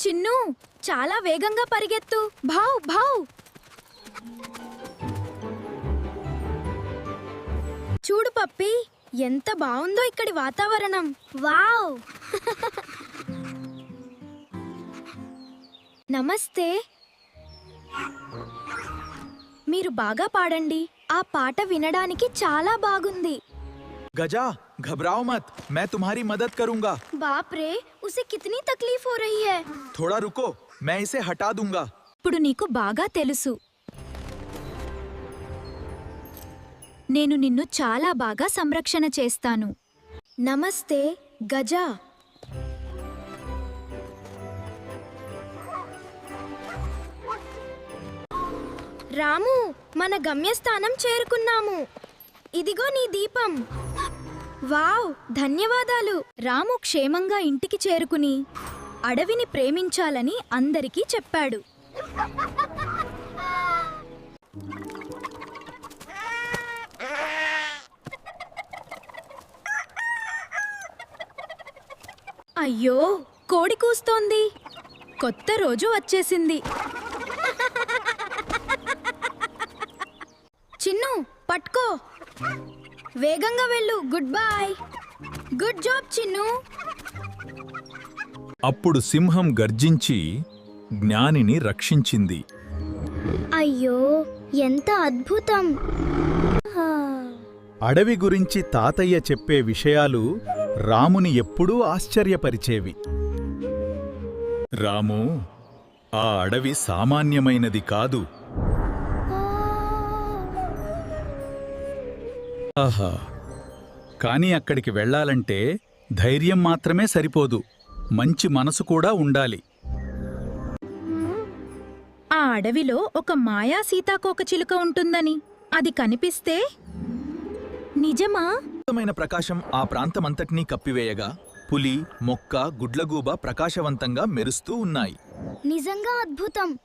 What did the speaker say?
చిన్ను చాలా వేగంగా పరిగెత్తు. భౌ భౌ. చూడు పప్పి, ఎంత బాగుందో ఇక్కడి వాతావరణం. వావ్. నమస్తే. మీరు బాగా పాడండి. ఆ పాట వినడానికి చాలా బాగుంది. गजा, घबराओ मत, मैं तुम्हारी मदद करूंगा। बाप रे, उसे कितनी तकलीफ हो रही है। थोड़ा रुको, मैं इसे हटा दूंगा। ఇప్పుడు నీకు బాగా తెలుసు, నేను నిన్ను చాలా బాగా సంరక్షణ చేస్తాను. నమస్తే గజా. రాము, మన గమ్యస్థానం చేరుకున్నాము. ఇదిగో నీ దీపం. వావ్, ధన్యవాదాలు. రాము క్షేమంగా ఇంటికి చేరుకుని అడవిని ప్రేమించాలని అందరికీ చెప్పాడు. అయ్యో, కోడి కూస్తోంది. కొత్త రోజు వచ్చేసింది. చిన్ను, పట్టుకో. వేగంగా వెళ్ళు. Good bye. Good job Chinnu. అప్పుడు సింహం గర్జించి జ్ఞానిని రక్షించింది. అయ్యో, ఎంత అద్భుతం. అడవి గురించి తాతయ్య చెప్పే విషయాలు రాముని ఎప్పుడూ ఆశ్చర్యపరిచేవి. రాము, ఆ అడవి సామాన్యమైనది కాదు. ఆహా, కాని అక్కడికి వెళ్ళాలంటే ధైర్యం మాత్రమే సరిపోదు, మంచి మనసు కూడా ఉండాలి. ఆ అడవిలో ఒక మాయా సీతాకోకచిలుక ఉంటుందని అది కనిపిస్తే నిజమా? అద్భుతమైన ప్రకాశం ఆ ప్రాంతమంతటినీ కప్పివేయగా పులి, మొక్క, గుడ్లగూబ ప్రకాశవంతంగా మెరుస్తూ ఉన్నాయి. నిజంగా అద్భుతం.